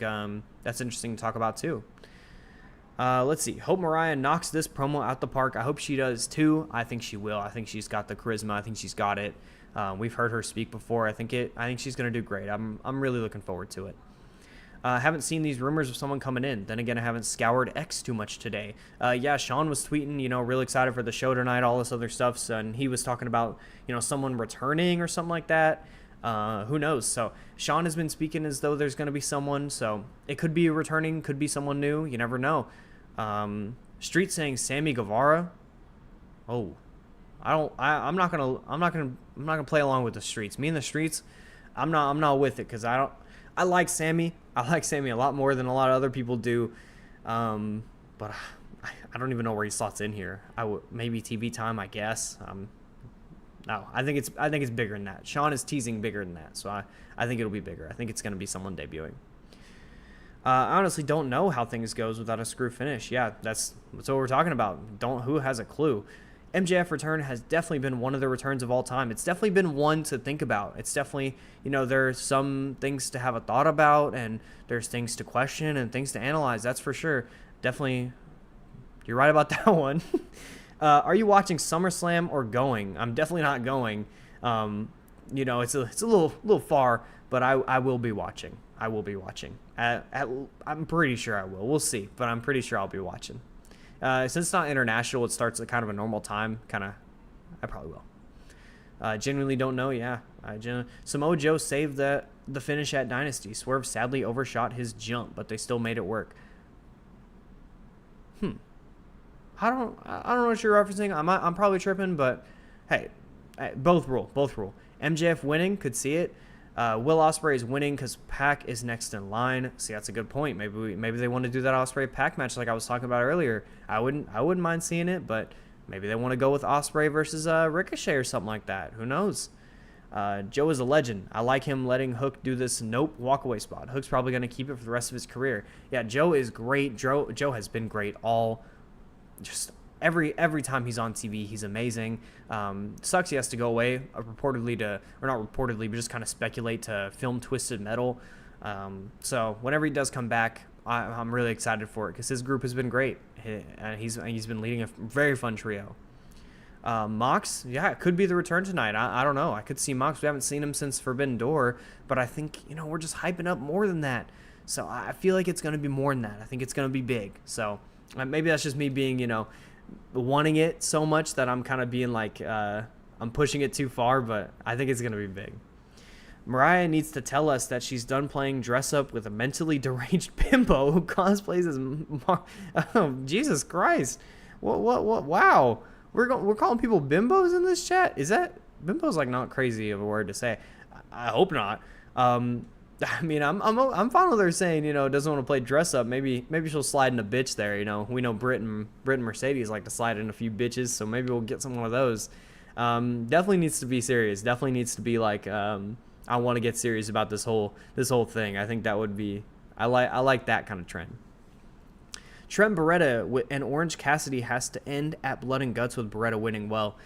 that's interesting to talk about too. Let's see. Hope Mariah knocks this promo out the park. I hope she does too. I think she will. I think she's got the charisma. I think she's got it. We've heard her speak before. I think she's going to do great. I'm really looking forward to it. Haven't seen these rumors of someone coming in. Then again, I haven't scoured X too much today. Sean was tweeting, real excited for the show tonight, all this other stuff. So, and he was talking about, someone returning or something like that. Who knows? So Sean has been speaking as though there's going to be someone. So it could be returning, could be someone new. You never know. Street saying Sammy Guevara. Oh, I'm not gonna play along with the streets. Me and the streets, I'm not with it because I like Sammy. I like Sammy a lot more than a lot of other people do. But I don't even know where he slots in here. Maybe TV time, I guess. No, I think it's bigger than that. Sean is teasing bigger than that, so I think it'll be bigger. I think it's gonna be someone debuting. I honestly don't know how things goes without a screw finish. Yeah, that's what we're talking about. Who has a clue? MJF return has definitely been one of the returns of all time. It's definitely been one to think about. It's definitely, there's some things to have a thought about, and there's things to question and things to analyze. That's for sure. Definitely, you're right about that one. Are you watching SummerSlam or going? I'm definitely not going. It's a little far, but I will be watching. I will be watching. I'm pretty sure I will. We'll see, but I'm pretty sure I'll be watching. Since it's not international, it starts at kind of a normal time. I probably will. Genuinely don't know. Yeah, Samoa Joe saved the finish at Dynasty. Swerve sadly overshot his jump, but they still made it work. I don't know what you're referencing. I'm probably tripping, but hey, both rule. MJF winning, could see it. Will Ospreay is winning because Pac is next in line. See, that's a good point. Maybe they want to do that Ospreay Pac match like I was talking about earlier. I wouldn't mind seeing it, but maybe they want to go with Ospreay versus Ricochet or something like that. Who knows? Joe is a legend. I like him letting Hook do this walkaway spot. Hook's probably going to keep it for the rest of his career. Yeah, Joe is great. Joe has been great every time he's on TV. He's amazing. Sucks he has to go away not reportedly, but just kind of speculate to film Twisted Metal. So whenever he does come back, I'm really excited for it because his group has been great. He's been leading a very fun trio. Mox, yeah, it could be the return tonight. I don't know. I could see Mox. We haven't seen him since Forbidden Door, but I think, we're just hyping up more than that. So I feel like it's going to be more than that. I think it's going to be big. So maybe that's just me being, wanting it so much that I'm kind of being like, I'm pushing it too far, but I think it's going to be big. Mariah needs to tell us that she's done playing dress up with a mentally deranged bimbo who cosplays as oh, Jesus Christ. What, wow. We're calling people bimbos in this chat? Is that bimbo's like not crazy of a word to say? I hope not. I mean, I'm fine with her saying, doesn't want to play dress up. Maybe she'll slide in a bitch there. We know Britt and Mercedes like to slide in a few bitches, so maybe we'll get some one of those. Definitely needs to be serious. Definitely needs to be like, I want to get serious about this whole thing. I think that would be, I like that kind of trend. Trent Beretta and Orange Cassidy has to end at Blood and Guts with Beretta winning. Well,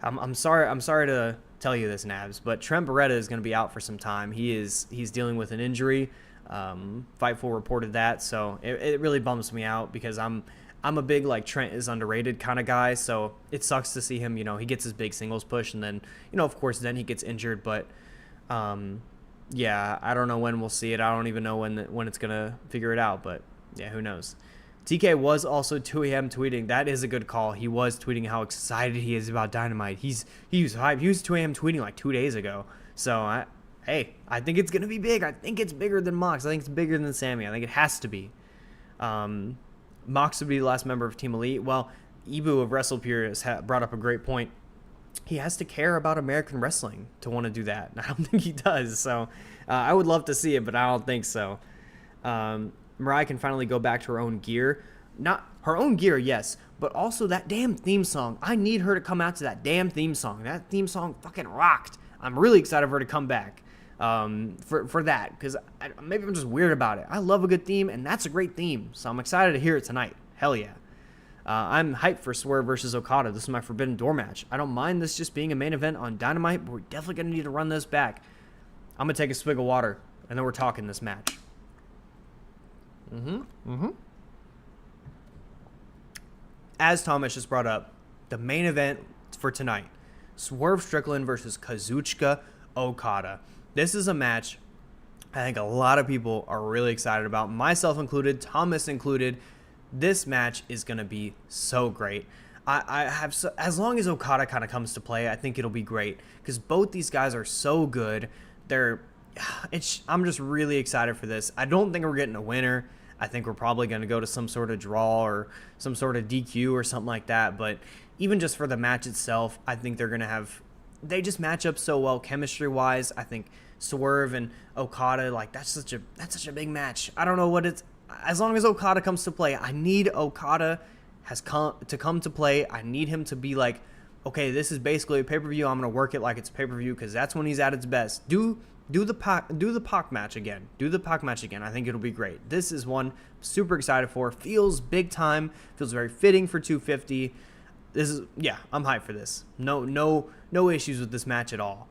I'm sorry to tell you this, Nabs, but Trent Beretta is going to be out for some time. He's dealing with an injury. Fightful reported that, so it really bums me out because I'm a big like Trent is underrated kind of guy. So it sucks to see him. He gets his big singles push, and then of course then he gets injured. But yeah, I don't know when we'll see it. I don't even know when it's gonna figure it out. But yeah, who knows? TK was also 2am tweeting. That is a good call. He was tweeting how excited he is about Dynamite. He was hyped. He was 2am tweeting like 2 days ago. So, I think it's going to be big. I think it's bigger than Mox. I think it's bigger than Sammy. I think it has to be. Mox would be the last member of Team Elite. Well, Ibu of WrestlePure has brought up a great point. He has to care about American wrestling to want to do that. I don't think he does. So, I would love to see it, but I don't think so. Mariah can finally go back to her own gear. Not her own gear, yes, but also that damn theme song. I need her to come out to that damn theme song. That theme song fucking rocked. I'm really excited for her to come back for that, because maybe I'm just weird about it. I love a good theme, and that's a great theme, so I'm excited to hear it tonight. Hell yeah. I'm hyped for Swerve versus Okada. This is my Forbidden Door match. I don't mind this just being a main event on Dynamite, but we're definitely going to need to run this back. I'm going to take a swig of water, and then we're talking this match. As Thomas just brought up, the main event for tonight, Swerve Strickland versus Kazuchika Okada. This is a match I think a lot of people are really excited about, myself included, Thomas included. This match is going to be so great. As long as Okada kind of comes to play, I think it'll be great because both these guys are so good. I'm just really excited for this. I don't think we're getting a winner. I think we're probably going to go to some sort of draw or some sort of DQ or something like that. But even just for the match itself, I think they just match up so well chemistry-wise. I think Swerve and Okada, like that's such a big match. I don't know what it's. As long as Okada comes to play, I need Okada to come to play. I need him to be like, okay, this is basically a pay-per-view. I'm going to work it like it's a pay-per-view because that's when he's at its best. Do the Pac match again. Do the Pac match again. I think it'll be great. This is one I'm super excited for. Feels big time. Feels very fitting for 250. I'm hyped for this. No issues with this match at all.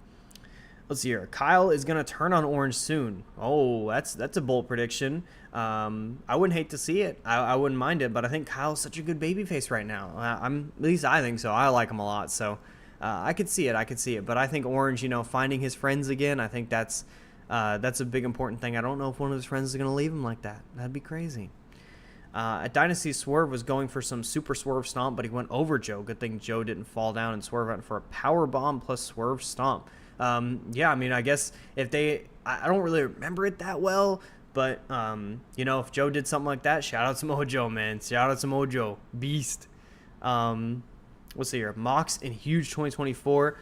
Let's see here. Kyle is going to turn on Orange soon. Oh, that's a bold prediction. I wouldn't hate to see it. I wouldn't mind it, but I think Kyle's such a good babyface right now. At least I think so. I like him a lot, so I could see it. But I think Orange, finding his friends again, I think that's a big important thing. I don't know if one of his friends is going to leave him like that. That'd be crazy. At Dynasty, Swerve was going for some super Swerve stomp, but he went over Joe. Good thing Joe didn't fall down, and Swerve went for a power bomb plus Swerve stomp. I guess I don't really remember it that well, but, if Joe did something like that, shout out to Mojo, man. Shout out to Mojo. Beast. Let's see here. Mox in huge 2024.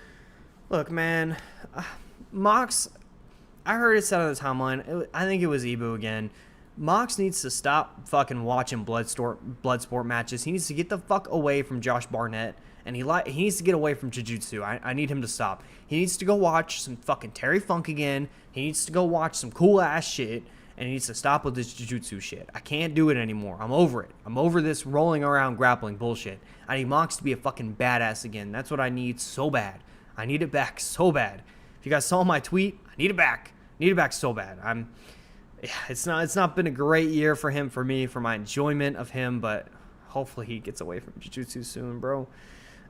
Look, man, Mox, I heard it said on the timeline. I think it was Ibu again. Mox needs to stop fucking watching Bloodsport matches. He needs to get the fuck away from Josh Barnett, and he needs to get away from Jiu-Jitsu. I need him to stop. He needs to go watch some fucking Terry Funk again. He needs to go watch some cool ass shit, and he needs to stop with this Jiu-Jitsu shit. I can't do it anymore. I'm over it. I'm over this rolling around grappling bullshit. I need Mox to be a fucking badass again. That's what I need so bad. I need it back so bad. If you guys saw my tweet, I need it back. Need it back so bad. It's not been a great year for him, for me, for my enjoyment of him, but hopefully he gets away from Jiu-Jitsu soon, bro.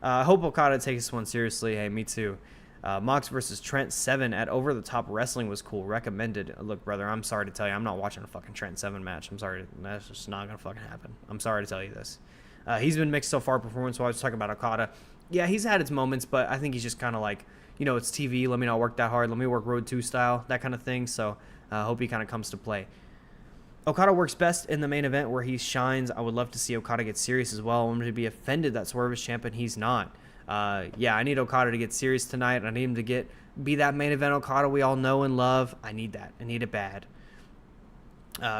I hope Okada takes this one seriously. Hey, me too. Mox versus Trent 7 at Over the Top Wrestling was cool. Recommended. Look, brother, I'm sorry to tell you, I'm not watching a fucking Trent 7 match. I'm sorry. That's just not going to fucking happen. I'm sorry to tell you this. He's been mixed so far performance-wise. I was talking about Okada. Yeah, he's had his moments, but I think he's just kind of like, it's TV. Let me not work that hard. Let me work Road 2 style, that kind of thing. So I hope he kind of comes to play. Okada works best in the main event where he shines. I would love to see Okada get serious as well. I'm going to be offended that Swerve is champ and he's not. Yeah, I need Okada to get serious tonight. I need him to be that main event Okada we all know and love. I need that. I need it bad.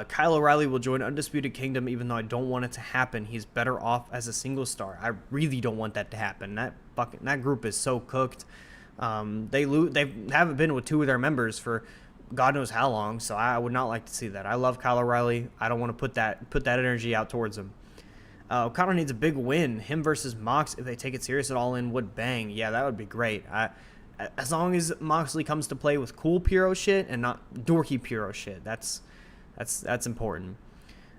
Kyle O'Reilly will join Undisputed Kingdom even though I don't want it to happen. He's better off as a single star. I really don't want that to happen. That group is so cooked. They haven't been with two of their members for God knows how long, so I would not like to see that. I love Kyle O'Reilly. I don't want to put that energy out towards him. Okada needs a big win. Him versus Mox, if they take it serious at All In, would bang. Yeah, that would be great. As long as Moxley comes to play with cool Puro shit and not dorky Puro shit, that's important.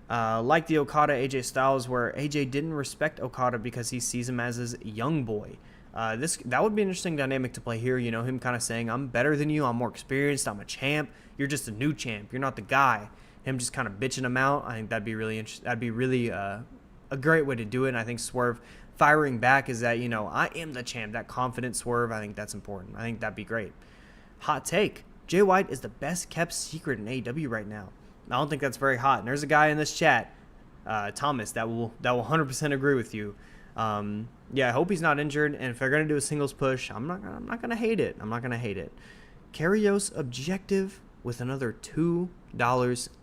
Like the Okada AJ Styles, where AJ didn't respect Okada because he sees him as his young boy. That would be an interesting dynamic to play here. Him kind of saying, I'm better than you, I'm more experienced, I'm a champ, you're just a new champ, you're not the guy. Him just kind of bitching him out. I think that'd be really interesting. That'd be really a great way to do it. And I think Swerve firing back is that, I am the champ, that confident Swerve. I think that's important. I think that'd be great. Hot take. Jay White is the best kept secret in AEW right now. I don't think that's very hot. And there's a guy in this chat, Thomas, that will 100% agree with you. Yeah, I hope he's not injured. And if they're gonna do a singles push, I'm not gonna hate it. I'm not gonna hate it. Karios Objective with another $2.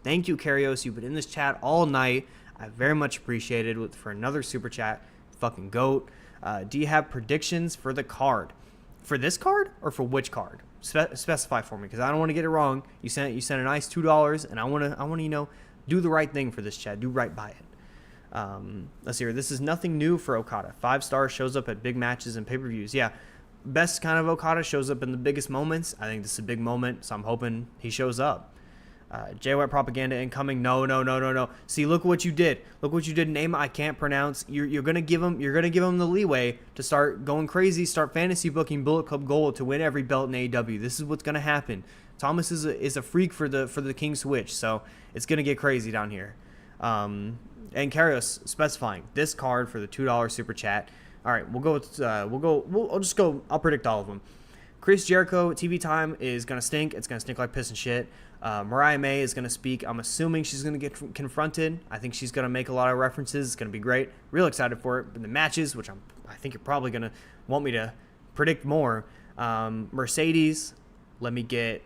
Thank you, Karios. You've been in this chat all night. I very much appreciate it for another super chat. Fucking GOAT. Do you have predictions for the card? For this card or for which card? Specify for me, because I don't want to get it wrong. You sent a nice $2, and I want to do the right thing for this chat. Do right by it. Let's see here. This is nothing new for Okada. 5 stars, shows up at big matches and pay-per-views. Yeah, best kind of Okada, shows up in the biggest moments. I think this is a big moment, so I'm hoping he shows up. Jay White propaganda incoming. No. See, look what you did. Look what you did. Name I can't pronounce. You're gonna give him the leeway to start going crazy, start fantasy booking Bullet Club Gold to win every belt in AEW. This is what's gonna happen. Thomas is a freak for the King Switch, so it's gonna get crazy down here. And Karios specifying this card for the $2 super chat. All right, I'll predict all of them. Chris Jericho TV time is gonna stink. It's gonna stink like piss and shit. Mariah May is gonna speak. I'm assuming she's gonna get confronted. I think she's gonna make a lot of references. It's gonna be great. Real excited for it. But the matches, which I think you're probably gonna want me to predict more. Mercedes. Let me get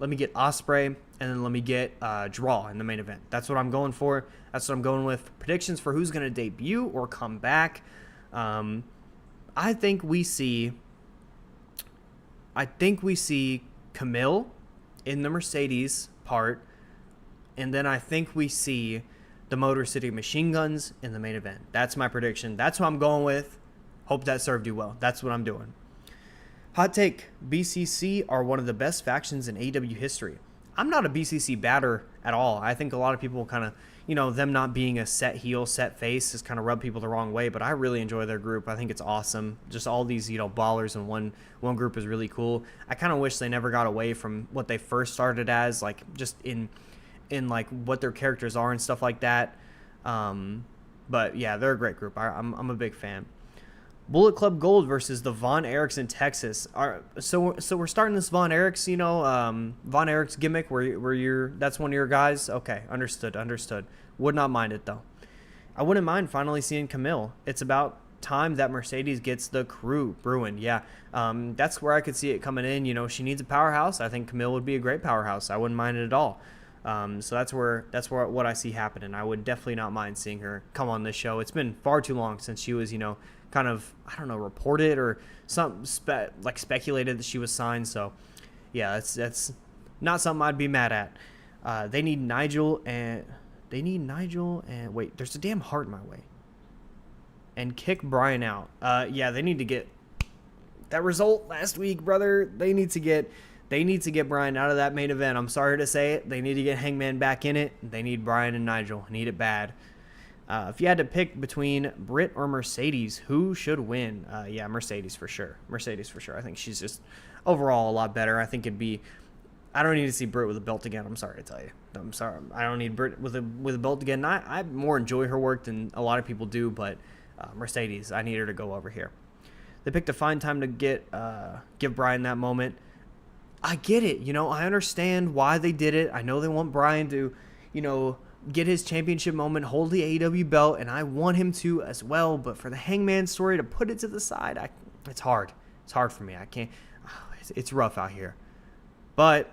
Ospreay, and then let me get Draw in the main event. That's what I'm going for. That's what I'm going with. Predictions for who's gonna debut or come back. I think we see Camille in the Mercedes part, and then I think we see the Motor City Machine Guns in the main event. That's my prediction. That's what I'm going with. Hope that served you well. That's what I'm doing. Hot take. BCC are one of the best factions in AEW history. I'm not a BCC batter at all. I think a lot of people kind of, them not being a set heel, set face has kind of rubbed people the wrong way, but I really enjoy their group. I think it's awesome. Just all these, ballers in one group is really cool. I kind of wish they never got away from what they first started as, like just in like what their characters are and stuff like that. But yeah, they're a great group. I'm a big fan. Bullet Club Gold versus the Von Erichs in Texas. So we're starting this Von Erichs, Von Erichs gimmick where that's one of your guys. Okay, understood. Would not mind it though. I wouldn't mind finally seeing Camille. It's about time that Mercedes gets the crew brewing. Yeah, that's where I could see it coming in. You know, she needs a powerhouse. I think Camille would be a great powerhouse. I wouldn't mind it at all. So that's where what I see happening. I would definitely not mind seeing her come on this show. It's been far too long since she was, you know, kind of, I don't know, reported or speculated that she was signed. So yeah, that's not something I'd be mad at. They need Nigel and wait, there's a damn heart in my way. And kick Brian out. Yeah, they need to get that result last week, brother. They need to get Brian out of that main event. I'm sorry to say it. They need to get Hangman back in it. They need Brian and Nigel. Need it bad. If you had to pick between Britt or Mercedes, who should win? Yeah, Mercedes for sure. I think she's just overall a lot better. I think it'd be. I don't need to see Britt with a belt again. I'm sorry to tell you. I'm sorry. I don't need Britt with a belt again. I more enjoy her work than a lot of people do, but Mercedes, I need her to go over here. They picked a fine time to give Brian that moment. I get it. You know, I understand why they did it. I know they want Brian to, you know, get his championship moment, hold the AEW belt, and I want him to as well. But for the Hangman story, to put it to the side, it's hard. It's hard for me. I can't. It's rough out here. But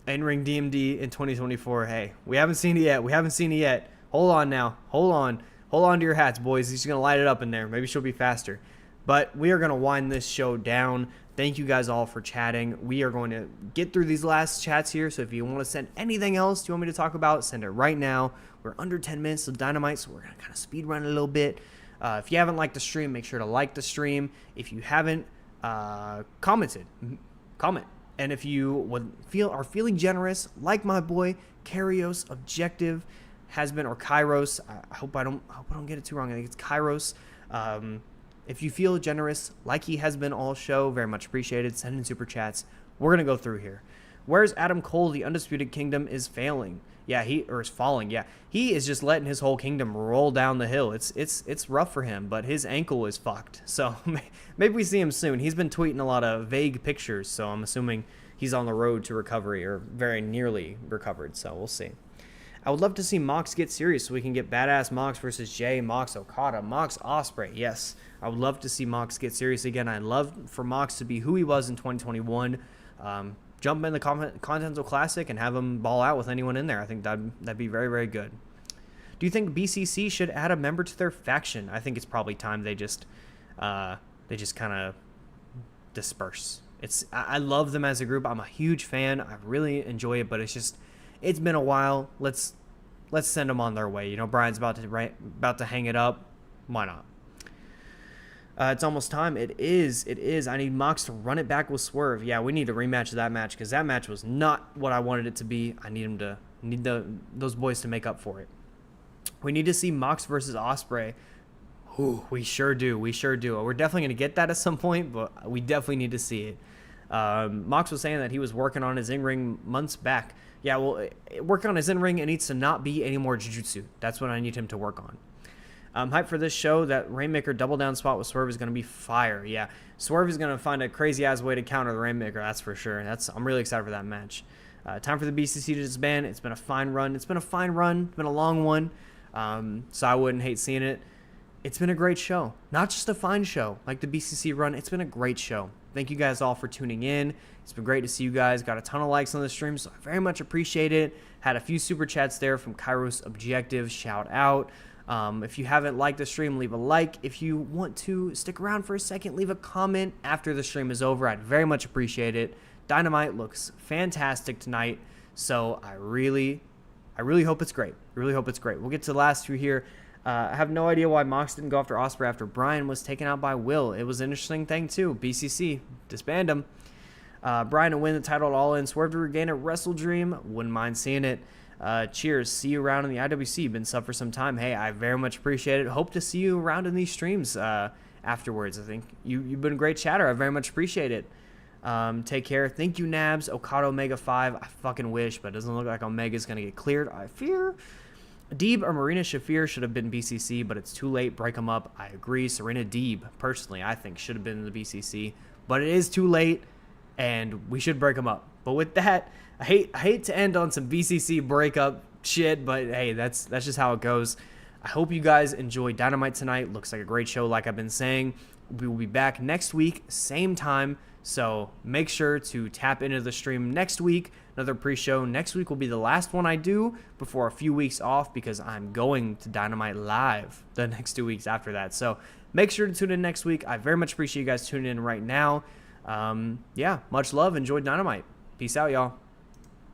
in-ring DMD in 2024, hey, we haven't seen it yet. Hold on now. Hold on to your hats, boys. He's going to light it up in there. Maybe she'll be faster. But we are going to wind this show down. Thank you guys all for chatting. We are going to get through these last chats here. So if you want to send anything else you want me to talk about, send it right now. We're under 10 minutes of Dynamite, so we're going to kind of speed run a little bit. If you haven't liked the stream, make sure to like the stream. If you haven't commented, comment. And if you are feeling generous, like my boy Karios Objective has been, or Kairos, I hope I don't get it too wrong. I think it's Kairos. If you feel generous, like he has been all show, very much appreciated. Send in super chats. We're gonna go through here. Where's Adam Cole? The Undisputed Kingdom is failing. Yeah, is falling. Yeah, he is just letting his whole kingdom roll down the hill. It's rough for him, but his ankle is fucked. So maybe we see him soon. He's been tweeting a lot of vague pictures, so I'm assuming he's on the road to recovery or very nearly recovered. So we'll see. I would love to see Mox get serious so we can get badass Mox versus Jay, Mox Okada, Mox Ospreay. Yes, I would love to see Mox get serious again. I'd love for Mox to be who he was in 2021. Jump in the Continental Classic and have him ball out with anyone in there. I think that'd be very, very good. Do you think BCC should add a member to their faction? I think it's probably time they just kind of disperse. I love them as a group. I'm a huge fan. I really enjoy it, but it's been a while. Let's send them on their way. You know, Brian's about to hang it up. Why not? It's almost time. It is. I need Mox to run it back with Swerve. Yeah, we need a rematch of that match because that match was not what I wanted it to be. I need those boys to make up for it. We need to see Mox versus Ospreay. Ooh, we sure do. We're definitely going to get that at some point, but we definitely need to see it. Mox was saying that he was working on his in-ring months back. Yeah, well, working on his in-ring, it needs to not be any more jiu-jitsu. That's what I need him to work on. I'm hyped for this show. That Rainmaker double down spot with Swerve is going to be fire. Yeah, Swerve is going to find a crazy-ass way to counter the Rainmaker, that's for sure. I'm really excited for that match. Time for the BCC to disband. It's been a fine run. It's been a long one, so I wouldn't hate seeing it. It's been a great show. Not just a fine show like the BCC run. It's been a great show. Thank you guys all for tuning in. It's been great to see you guys. Got a ton of likes on the stream, so I very much appreciate it. Had a few super chats there from Kairos Objective. Shout out. If you haven't liked the stream, leave a like. If you want to stick around for a second, leave a comment after the stream is over. I'd very much appreciate it. Dynamite looks fantastic tonight, so I really hope it's great. We'll get to the last few here. I have no idea why Mox didn't go after Ospreay after Brian was taken out by Will. It was an interesting thing, too. BCC, disband him. Brian to win the title at All In. Swerve to regain a Wrestle Dream. Wouldn't mind seeing it. Cheers. See you around in the IWC. Been sub for some time. Hey, I very much appreciate it. Hope to see you around in these streams afterwards. I think you've been a great chatter. I very much appreciate it. Take care. Thank you, Nabs. Okada Omega 5. I fucking wish, but it doesn't look like Omega's going to get cleared. I fear. Deeb or Marina Shafir should have been BCC, but it's too late. Break them up. I agree. Serena Deeb, personally, I think should have been in the BCC, but it is too late, and we should break them up. But with that, I hate to end on some BCC breakup shit, but hey, that's just how it goes. I hope you guys enjoyed Dynamite tonight. Looks like a great show, like I've been saying. We will be back next week, same time. So make sure to tap into the stream next week. Another pre-show. Next week will be the last one I do before a few weeks off because I'm going to Dynamite Live the next 2 weeks after that. So make sure to tune in next week. I very much appreciate you guys tuning in right now. Yeah, much love. Enjoy Dynamite. Peace out, y'all.